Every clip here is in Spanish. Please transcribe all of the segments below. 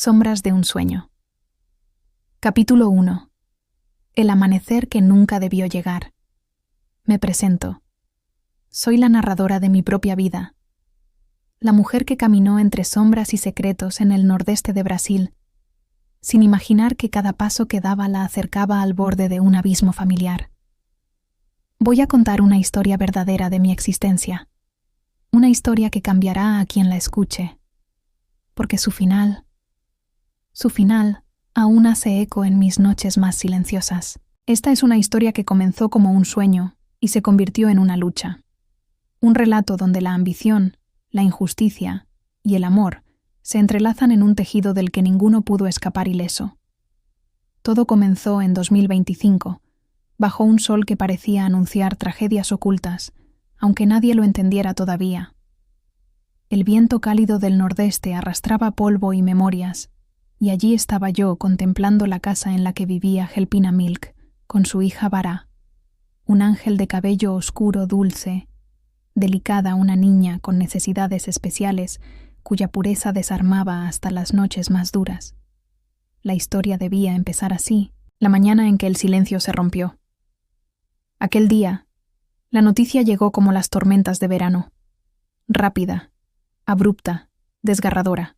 Sombras de un sueño. Capítulo 1. El amanecer que nunca debió llegar. Me presento. Soy la narradora de mi propia vida. La mujer que caminó entre sombras y secretos en el nordeste de Brasil, sin imaginar que cada paso que daba la acercaba al borde de un abismo familiar. Voy a contar una historia verdadera de mi existencia. Una historia que cambiará a quien la escuche. Porque su final aún hace eco en mis noches más silenciosas. Esta es una historia que comenzó como un sueño y se convirtió en una lucha. Un relato donde la ambición, la injusticia y el amor se entrelazan en un tejido del que ninguno pudo escapar ileso. Todo comenzó en 2025, bajo un sol que parecía anunciar tragedias ocultas, aunque nadie lo entendiera todavía. El viento cálido del nordeste arrastraba polvo y memorias, y allí estaba yo contemplando la casa en la que vivía Helpina Milk, con su hija Vara, un ángel de cabello oscuro dulce, delicada, una niña con necesidades especiales, cuya pureza desarmaba hasta las noches más duras. La historia debía empezar así, la mañana en que el silencio se rompió. Aquel día, la noticia llegó como las tormentas de verano, rápida, abrupta, desgarradora.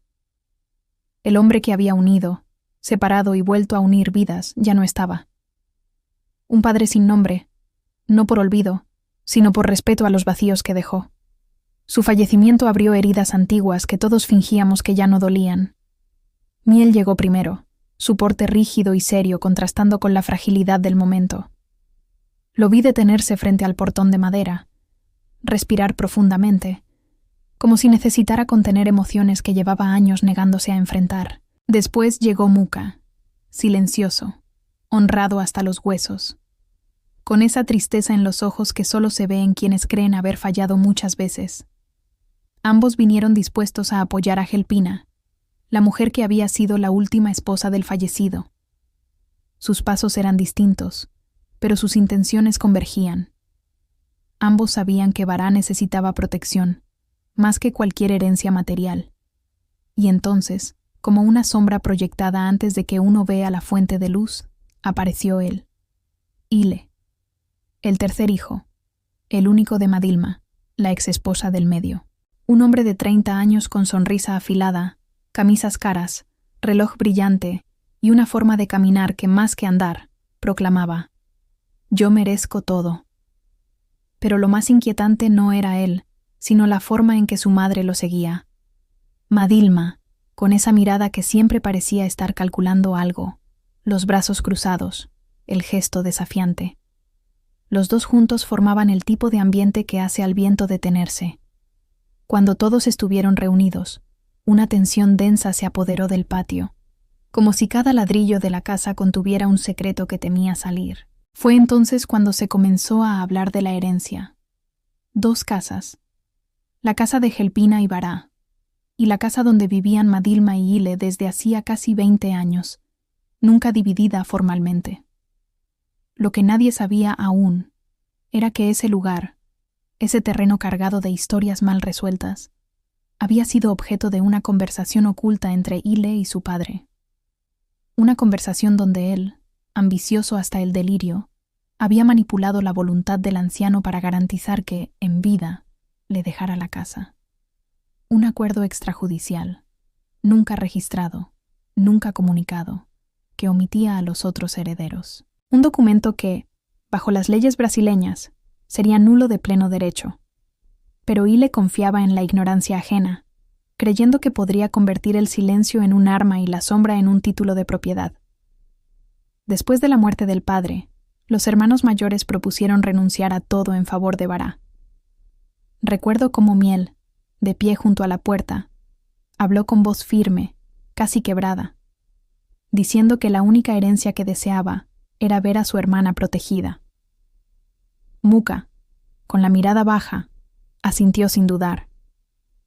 El hombre que había unido, separado y vuelto a unir vidas, ya no estaba. Un padre sin nombre, no por olvido, sino por respeto a los vacíos que dejó. Su fallecimiento abrió heridas antiguas que todos fingíamos que ya no dolían. Miel llegó primero, su porte rígido y serio contrastando con la fragilidad del momento. Lo vi detenerse frente al portón de madera, respirar profundamente, como si necesitara contener emociones que llevaba años negándose a enfrentar. Después llegó Muka, silencioso, honrado hasta los huesos, con esa tristeza en los ojos que solo se ve en quienes creen haber fallado muchas veces. Ambos vinieron dispuestos a apoyar a Helpina, la mujer que había sido la última esposa del fallecido. Sus pasos eran distintos, pero sus intenciones convergían. Ambos sabían que Vara necesitaba protección, más que cualquier herencia material. Y entonces, como una sombra proyectada antes de que uno vea la fuente de luz, apareció él. Ile, el tercer hijo, el único de Madilma, la exesposa del medio. Un hombre de 30 años con sonrisa afilada, camisas caras, reloj brillante y una forma de caminar que más que andar, proclamaba: «Yo merezco todo». Pero lo más inquietante no era él, sino la forma en que su madre lo seguía. Madilma, con esa mirada que siempre parecía estar calculando algo, los brazos cruzados, el gesto desafiante. Los dos juntos formaban el tipo de ambiente que hace al viento detenerse. Cuando todos estuvieron reunidos, una tensión densa se apoderó del patio, como si cada ladrillo de la casa contuviera un secreto que temía salir. Fue entonces cuando se comenzó a hablar de la herencia. 2 casas. La casa de Helpina y Vara, y la casa donde vivían Madilma y Ile desde hacía casi 20 años, nunca dividida formalmente. Lo que nadie sabía aún era que ese lugar, ese terreno cargado de historias mal resueltas, había sido objeto de una conversación oculta entre Ile y su padre. Una conversación donde él, ambicioso hasta el delirio, había manipulado la voluntad del anciano para garantizar que, en vida, le dejara la casa. Un acuerdo extrajudicial, nunca registrado, nunca comunicado, que omitía a los otros herederos. Un documento que, bajo las leyes brasileñas, sería nulo de pleno derecho. Pero Ile confiaba en la ignorancia ajena, creyendo que podría convertir el silencio en un arma y la sombra en un título de propiedad. Después de la muerte del padre, los hermanos mayores propusieron renunciar a todo en favor de Vara. Recuerdo cómo Miel, de pie junto a la puerta, habló con voz firme, casi quebrada, diciendo que la única herencia que deseaba era ver a su hermana protegida. Muka, con la mirada baja, asintió sin dudar.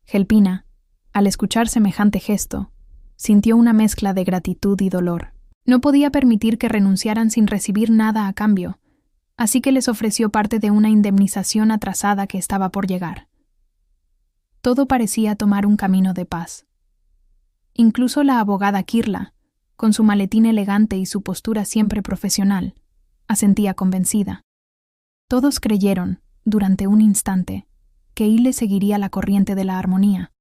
Helpina, al escuchar semejante gesto, sintió una mezcla de gratitud y dolor. No podía permitir que renunciaran sin recibir nada a cambio, así que les ofreció parte de una indemnización atrasada que estaba por llegar. Todo parecía tomar un camino de paz. Incluso la abogada Kirla, con su maletín elegante y su postura siempre profesional, asentía convencida. Todos creyeron, durante un instante, que Ile seguiría la corriente de la armonía.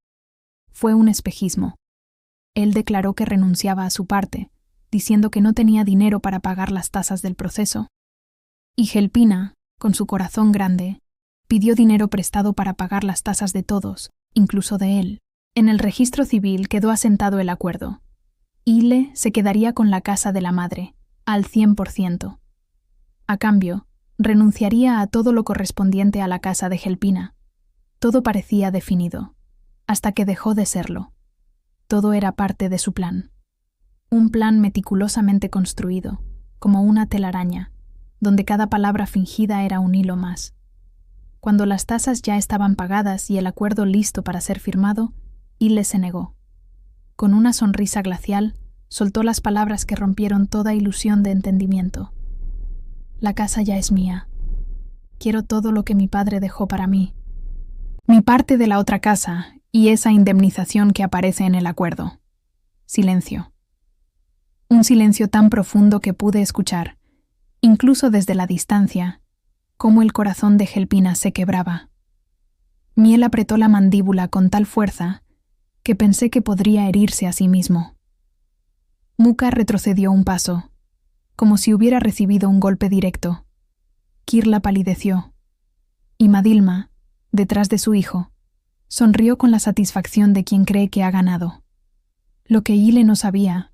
Fue un espejismo. Él declaró que renunciaba a su parte, diciendo que no tenía dinero para pagar las tasas del proceso. Y Gelpina, con su corazón grande, pidió dinero prestado para pagar las tasas de todos, incluso de él. En el registro civil quedó asentado el acuerdo. Ile se quedaría con la casa de la madre, al 100%. A cambio, renunciaría a todo lo correspondiente a la casa de Gelpina. Todo parecía definido, hasta que dejó de serlo. Todo era parte de su plan. Un plan meticulosamente construido, como una telaraña, donde cada palabra fingida era un hilo más. Cuando las tasas ya estaban pagadas y el acuerdo listo para ser firmado, Ile se negó. Con una sonrisa glacial, soltó las palabras que rompieron toda ilusión de entendimiento. La casa ya es mía. Quiero todo lo que mi padre dejó para mí. Mi parte de la otra casa y esa indemnización que aparece en el acuerdo. Silencio. Un silencio tan profundo que pude escuchar, incluso desde la distancia, cómo el corazón de Gelpina se quebraba. Miel apretó la mandíbula con tal fuerza que pensé que podría herirse a sí mismo. Muka retrocedió un paso, como si hubiera recibido un golpe directo. Kirla palideció, y Madilma, detrás de su hijo, sonrió con la satisfacción de quien cree que ha ganado. Lo que Ile no sabía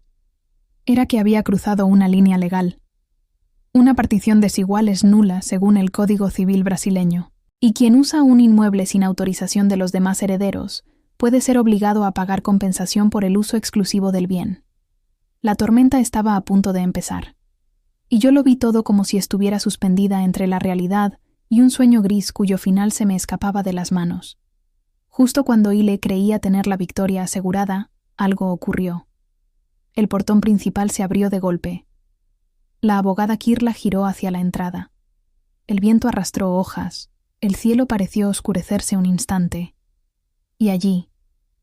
era que había cruzado una línea legal. Una partición desigual es nula según el Código Civil brasileño, y quien usa un inmueble sin autorización de los demás herederos puede ser obligado a pagar compensación por el uso exclusivo del bien. La tormenta estaba a punto de empezar, y yo lo vi todo como si estuviera suspendida entre la realidad y un sueño gris cuyo final se me escapaba de las manos. Justo cuando Ile creía tener la victoria asegurada, algo ocurrió. El portón principal se abrió de golpe. La abogada Kirla giró hacia la entrada. El viento arrastró hojas, el cielo pareció oscurecerse un instante. Y allí,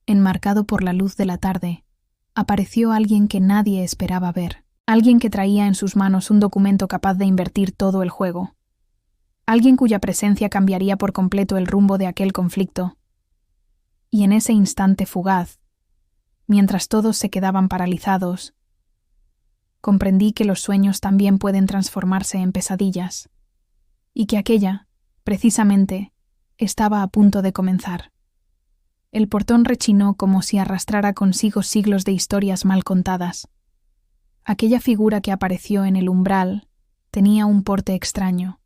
enmarcado por la luz de la tarde, apareció alguien que nadie esperaba ver. Alguien que traía en sus manos un documento capaz de invertir todo el juego. Alguien cuya presencia cambiaría por completo el rumbo de aquel conflicto. Y en ese instante fugaz, mientras todos se quedaban paralizados, comprendí que los sueños también pueden transformarse en pesadillas, y que aquella, precisamente, estaba a punto de comenzar. El portón rechinó como si arrastrara consigo siglos de historias mal contadas. Aquella figura que apareció en el umbral tenía un porte extraño,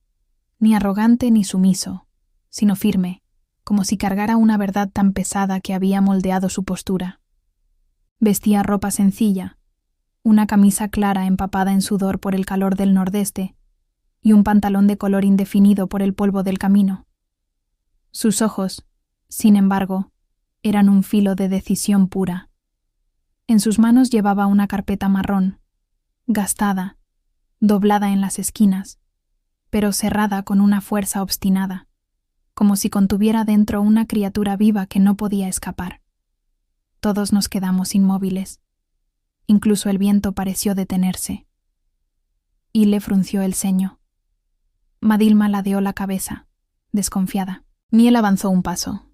ni arrogante ni sumiso, sino firme, como si cargara una verdad tan pesada que había moldeado su postura. Vestía ropa sencilla, una camisa clara empapada en sudor por el calor del nordeste y un pantalón de color indefinido por el polvo del camino. Sus ojos, sin embargo, eran un filo de decisión pura. En sus manos llevaba una carpeta marrón, gastada, doblada en las esquinas, pero cerrada con una fuerza obstinada, como si contuviera dentro una criatura viva que no podía escapar. Todos nos quedamos inmóviles. Incluso el viento pareció detenerse. Ile frunció el ceño. Madilma ladeó la cabeza, desconfiada. Miel avanzó un paso.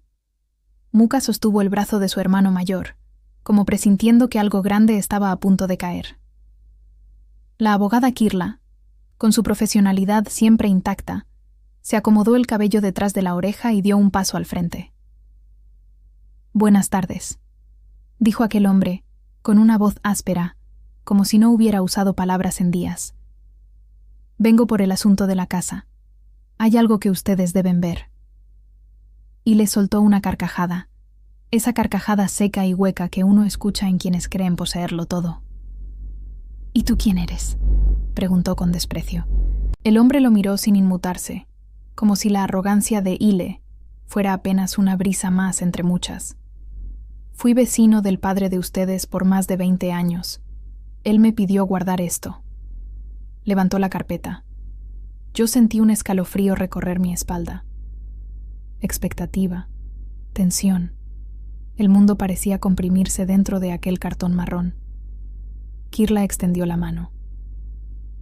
Muka sostuvo el brazo de su hermano mayor, como presintiendo que algo grande estaba a punto de caer. La abogada Kirla, con su profesionalidad siempre intacta, se acomodó el cabello detrás de la oreja y dio un paso al frente. «Buenas tardes», dijo aquel hombre, con una voz áspera, como si no hubiera usado palabras en días. «Vengo por el asunto de la casa. Hay algo que ustedes deben ver». Y le soltó una carcajada, esa carcajada seca y hueca que uno escucha en quienes creen poseerlo todo. «¿Y tú quién eres?», preguntó con desprecio. El hombre lo miró sin inmutarse, como si la arrogancia de Ile fuera apenas una brisa más entre muchas. «Fui vecino del padre de ustedes por más de 20 años. Él me pidió guardar esto». Levantó la carpeta. Yo sentí un escalofrío recorrer mi espalda. Expectativa, tensión, El mundo parecía comprimirse dentro de aquel cartón marrón. Kirla extendió la mano.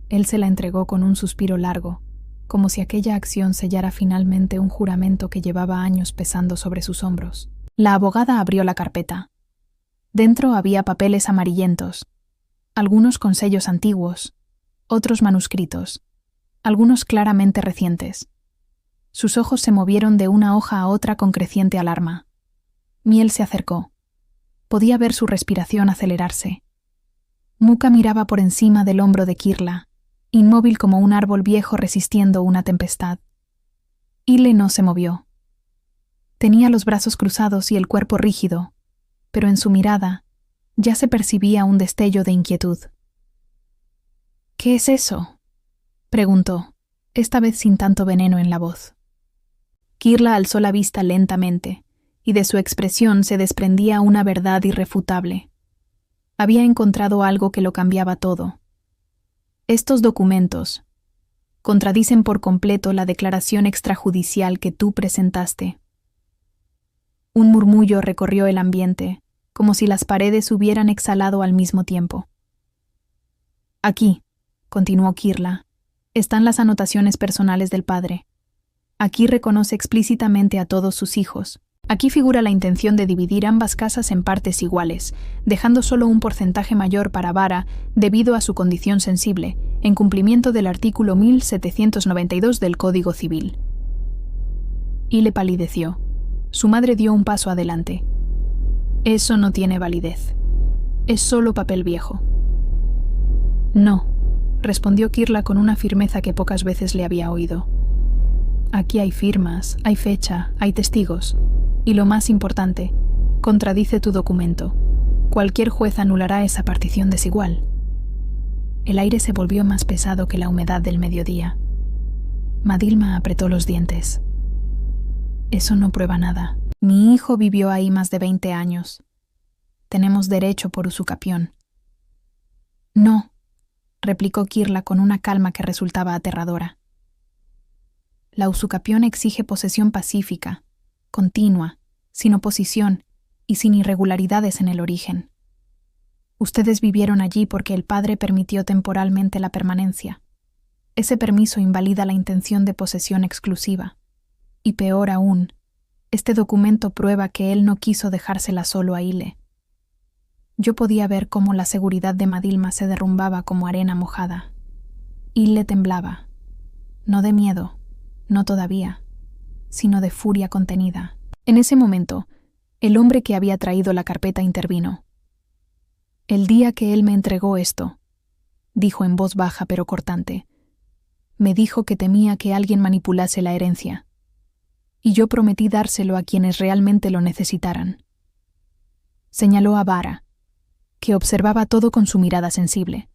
Él se la entregó con un suspiro largo, como si aquella acción sellara finalmente un juramento que llevaba años pesando sobre sus hombros. La abogada abrió la carpeta. Dentro había papeles amarillentos, algunos con sellos antiguos, otros manuscritos, algunos claramente recientes. Sus ojos se movieron de una hoja a otra con creciente alarma. Miel se acercó. Podía ver su respiración acelerarse. Muka miraba por encima del hombro de Kirla, inmóvil como un árbol viejo resistiendo una tempestad. Ile no se movió. Tenía los brazos cruzados y el cuerpo rígido, pero en su mirada ya se percibía un destello de inquietud. «¿Qué es eso?», preguntó, esta vez sin tanto veneno en la voz. Kirla alzó la vista lentamente, y de su expresión se desprendía una verdad irrefutable. Había encontrado algo que lo cambiaba todo. Estos documentos contradicen por completo la declaración extrajudicial que tú presentaste. Un murmullo recorrió el ambiente, como si las paredes hubieran exhalado al mismo tiempo. Aquí, continuó Kirla, están las anotaciones personales del padre. Aquí reconoce explícitamente a todos sus hijos. Aquí figura la intención de dividir ambas casas en partes iguales, dejando solo un porcentaje mayor para Vara debido a su condición sensible, en cumplimiento del artículo 1792 del Código Civil. Ile palideció. Su madre dio un paso adelante. Eso no tiene validez. Es solo papel viejo. No, respondió Kirla con una firmeza que pocas veces le había oído. Aquí hay firmas, hay fecha, hay testigos. Y lo más importante, contradice tu documento. Cualquier juez anulará esa partición desigual. El aire se volvió más pesado que la humedad del mediodía. Madilma apretó los dientes. Eso no prueba nada. Mi hijo vivió ahí más de 20 años. Tenemos derecho por usucapión. No, replicó Kirla con una calma que resultaba aterradora. La usucapión exige posesión pacífica, continua, sin oposición y sin irregularidades en el origen. Ustedes vivieron allí porque el padre permitió temporalmente la permanencia. Ese permiso invalida la intención de posesión exclusiva. Y peor aún, este documento prueba que él no quiso dejársela solo a Ile. Yo podía ver cómo la seguridad de Madilma se derrumbaba como arena mojada. Ile temblaba, no de miedo, no todavía, sino de furia contenida. En ese momento, el hombre que había traído la carpeta intervino. El día que él me entregó esto, dijo en voz baja pero cortante, me dijo que temía que alguien manipulase la herencia, y yo prometí dárselo a quienes realmente lo necesitaran. Señaló a Vara, que observaba todo con su mirada sensible,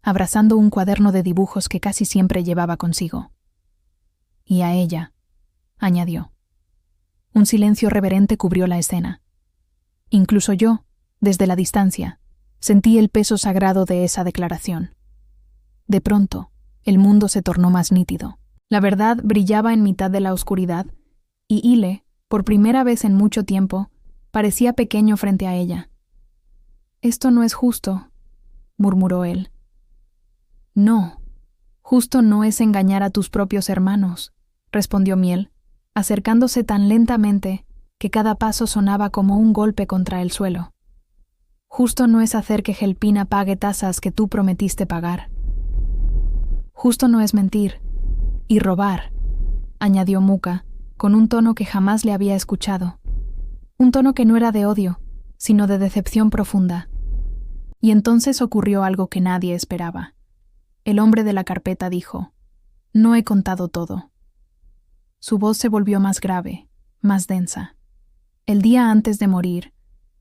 abrazando un cuaderno de dibujos que casi siempre llevaba consigo. Y a ella, añadió. Un silencio reverente cubrió la escena. Incluso yo, desde la distancia, sentí el peso sagrado de esa declaración. De pronto, el mundo se tornó más nítido. La verdad brillaba en mitad de la oscuridad, y Ile, por primera vez en mucho tiempo, parecía pequeño frente a ella. «Esto no es justo», murmuró él. «No, justo no es engañar a tus propios hermanos», respondió Miel, acercándose tan lentamente que cada paso sonaba como un golpe contra el suelo. Justo no es hacer que Gelpina pague tasas que tú prometiste pagar. Justo no es mentir y robar, añadió Muka, con un tono que jamás le había escuchado. Un tono que no era de odio, sino de decepción profunda. Y entonces ocurrió algo que nadie esperaba. El hombre de la carpeta dijo, «No he contado todo». Su voz se volvió más grave, más densa. El día antes de morir,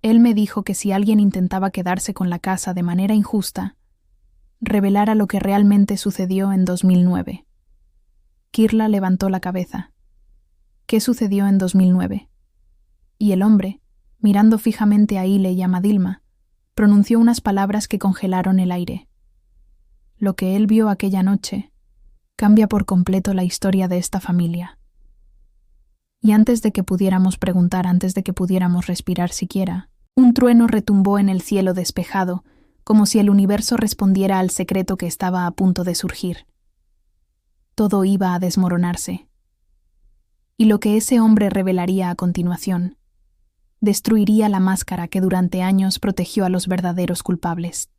él me dijo que si alguien intentaba quedarse con la casa de manera injusta, revelara lo que realmente sucedió en 2009. Kirla levantó la cabeza. ¿Qué sucedió en 2009? Y el hombre, mirando fijamente a Ile y a Madilma, pronunció unas palabras que congelaron el aire. Lo que él vio aquella noche cambia por completo la historia de esta familia. Y antes de que pudiéramos preguntar, antes de que pudiéramos respirar siquiera, un trueno retumbó en el cielo despejado, como si el universo respondiera al secreto que estaba a punto de surgir. Todo iba a desmoronarse. Y lo que ese hombre revelaría a continuación destruiría la máscara que durante años protegió a los verdaderos culpables.